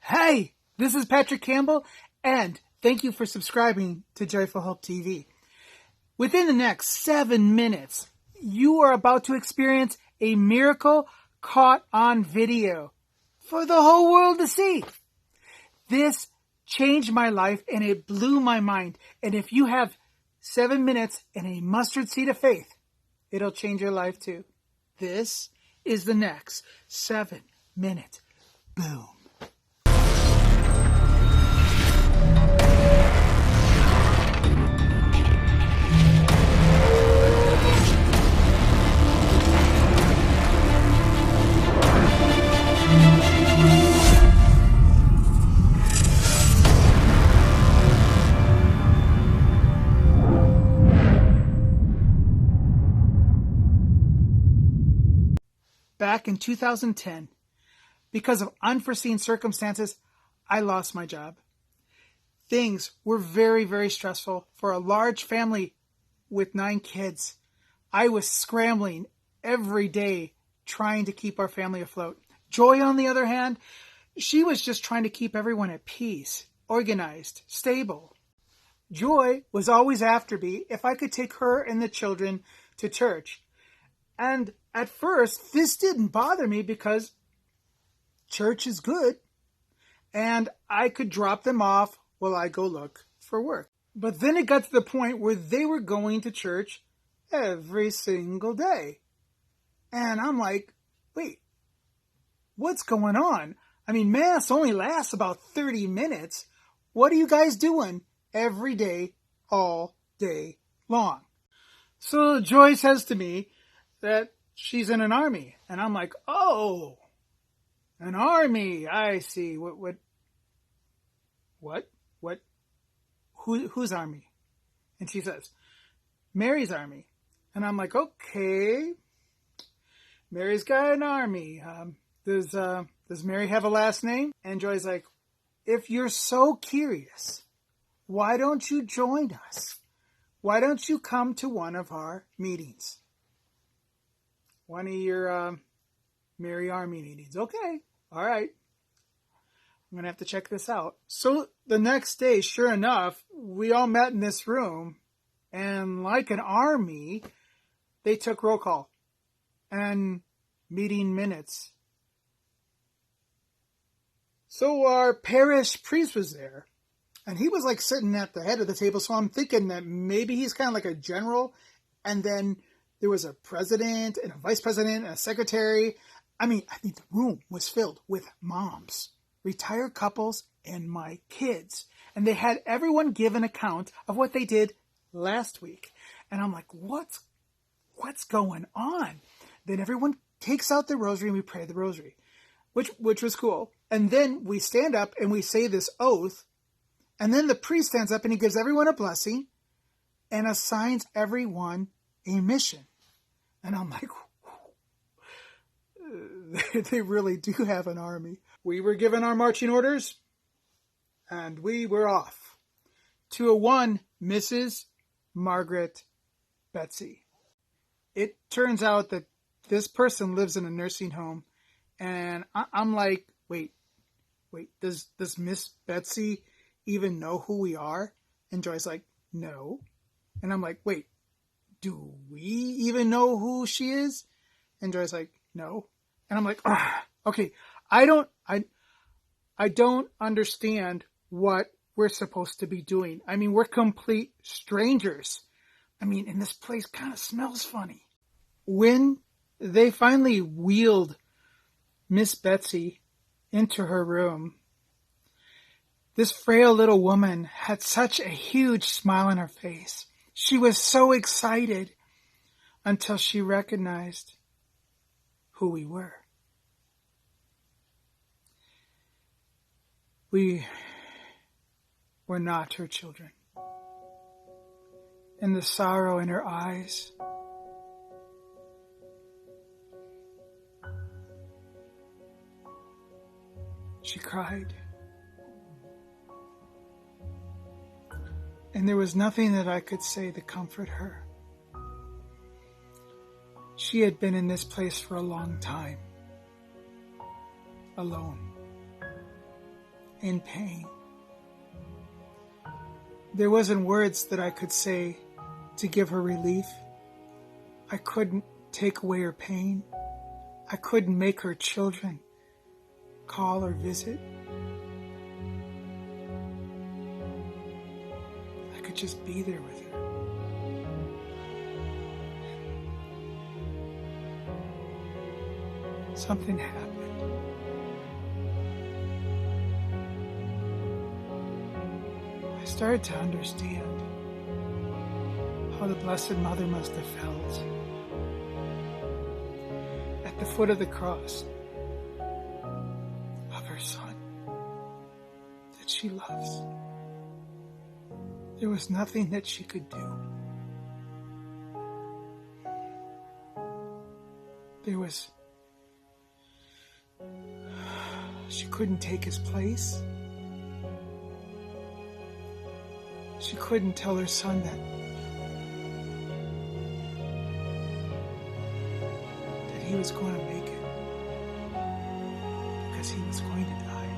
Hey, this is Patrick Campbell, and thank you for subscribing to Joyful Hope TV. Within the next 7 minutes, you are about to experience a miracle caught on video for the whole world to see. This changed my life and it blew my mind. And if you have 7 minutes and a mustard seed of faith, it'll change your life too. This is the next 7-minute boom. Back in 2010, because of unforeseen circumstances, I lost my job. Things were very, very stressful for a large family with 9 kids. I was scrambling every day trying to keep our family afloat. Joy, on the other hand, she was just trying to keep everyone at peace, organized, stable. Joy was always after me if I could take her and the children to church. And at first, this didn't bother me because church is good and I could drop them off while I go look for work. But then it got to the point where they were going to church every single day. And I'm like, wait, what's going on? I mean, Mass only lasts about 30 minutes. What are you guys doing every day, all day long? So Joy says to me that she's in an army. And I'm like, oh, an army. I see. What? Whose army? And she says, Mary's army. And I'm like, okay, Mary's got an army. Does Mary have a last name? And Joy's like, if you're so curious, why don't you join us? Why don't you come to one of our meetings? One of your Mary Army meetings. Okay. All right. I'm going to have to check this out. So the next day, sure enough, we all met in this room. And like an army, they took roll call and meeting minutes. So our parish priest was there. And he was like sitting at the head of the table. So I'm thinking that maybe he's kind of like a general. And then there was a president and a vice president and a secretary. I mean, the room was filled with moms, retired couples, and my kids. And they had everyone give an account of what they did last week. And I'm like, what's going on? Then everyone takes out the rosary and we pray the rosary, which was cool. And then we stand up and we say this oath. And then the priest stands up and he gives everyone a blessing and assigns everyone a mission. And I'm like, they really do have an army. We were given our marching orders and we were off to a one Mrs. Margaret Betsy. It turns out that this person lives in a nursing home. And I'm like, wait, does Miss Betsy even know who we are? And Joy's like, no. And I'm like, wait, do we even know who she is? And Joy's like, no. And I'm like, okay, I don't understand what we're supposed to be doing. I mean, we're complete strangers. I mean, and this place kind of smells funny. When they finally wheeled Miss Betsy into her room, this frail little woman had such a huge smile on her face. She was so excited until she recognized who we were. We were not her children. And the sorrow in her eyes, she cried. And there was nothing that I could say to comfort her. She had been in this place for a long time, alone. in pain. There wasn't words that I could say to give her relief. I couldn't take away her pain. I couldn't make her children call or visit. I could just be there with her. Something happened. I started to understand how the Blessed Mother must have felt at the foot of the cross of her Son that she loves. There was nothing that she could do. She couldn't take his place. She couldn't tell her Son that he was going to make it because he was going to die.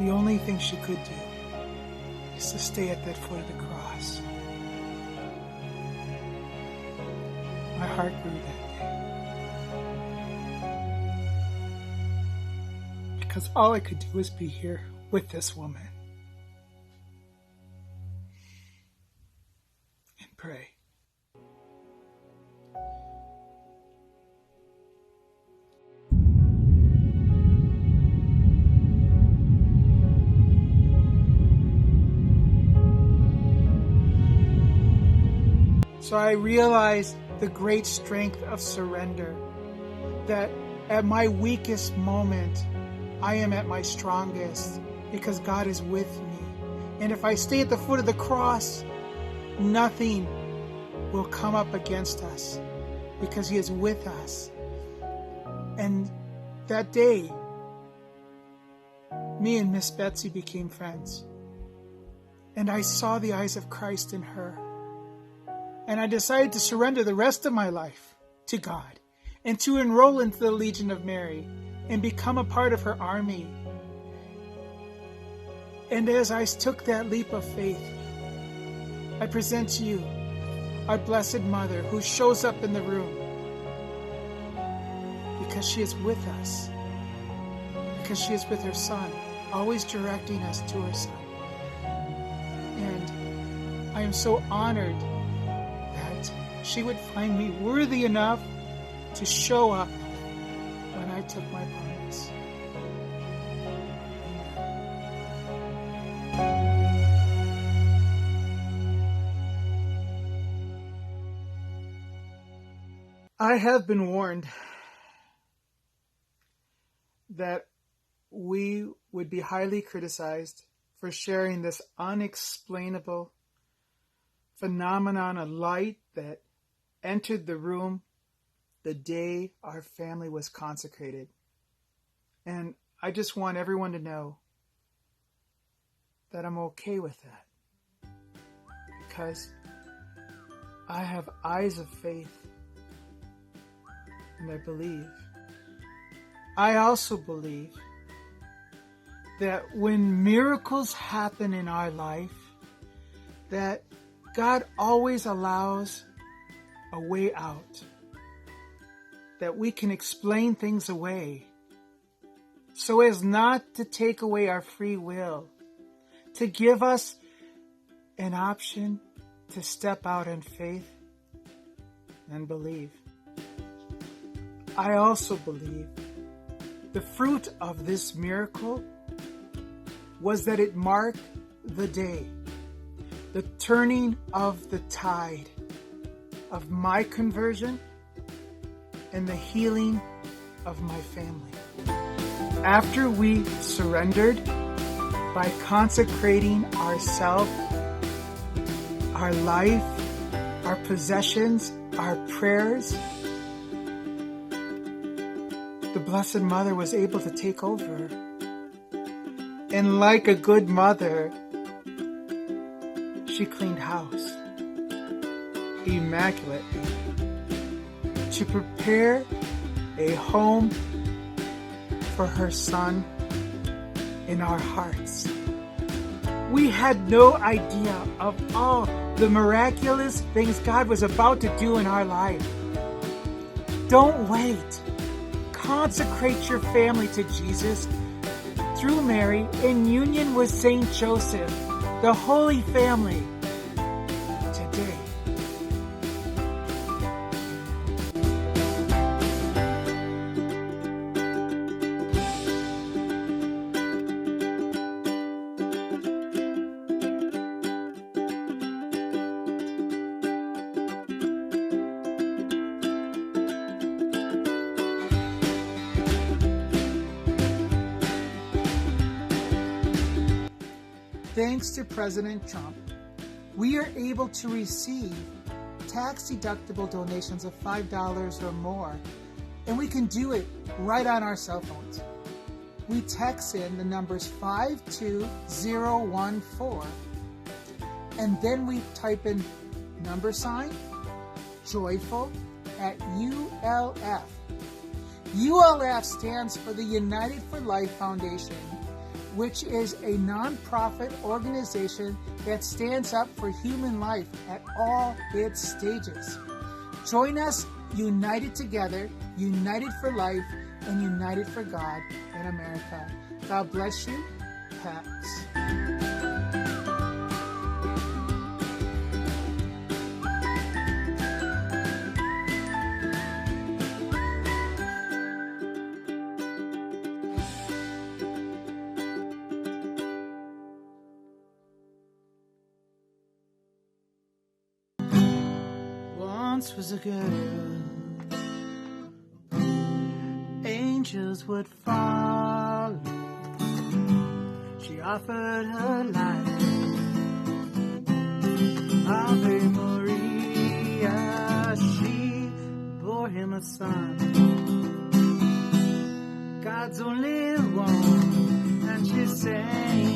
The only thing she could do is to stay at that foot of the cross. My heart grew that day. Because all I could do was be here with this woman and pray. So I realized the great strength of surrender, that at my weakest moment, I am at my strongest because God is with me. And if I stay at the foot of the cross, nothing will come up against us because He is with us. And that day, me and Miss Betsy became friends. And I saw the eyes of Christ in her. And I decided to surrender the rest of my life to God and to enroll into the Legion of Mary and become a part of her army. And as I took that leap of faith, I present to you our Blessed Mother who shows up in the room because she is with us, because she is with her Son, always directing us to her Son. And I am so honored she would find me worthy enough to show up when I took my promise. I have been warned that we would be highly criticized for sharing this unexplainable phenomenon of light that entered the room the day our family was consecrated. And I just want everyone to know that I'm okay with that, because I have eyes of faith and I believe. I also believe that when miracles happen in our life, that God always allows a way out, that we can explain things away so as not to take away our free will, to give us an option to step out in faith and believe. I also believe the fruit of this miracle was that it marked the day, the turning of the tide of my conversion and the healing of my family. After we surrendered by consecrating ourselves, our life, our possessions, our prayers, the Blessed Mother was able to take over. And like a good mother, she cleaned house. immaculate to prepare a home for her Son in our hearts. We had no idea of all the miraculous things God was about to do in our life. Don't wait. Consecrate your family to Jesus through Mary in union with Saint Joseph, the Holy Family, today. Thanks to President Trump, we are able to receive tax-deductible donations of $5 or more, and we can do it right on our cell phones. We text in the numbers 52014, and then we type in $ joyful at ULF. ULF stands for the United for Life Foundation, which is a nonprofit organization that stands up for human life at all its stages. Join us united together, united for life, and united for God in America. God bless you, Pax. Once was a girl, angels would follow. She offered her life, Ave Maria. She bore him a son, God's only one, and she sang.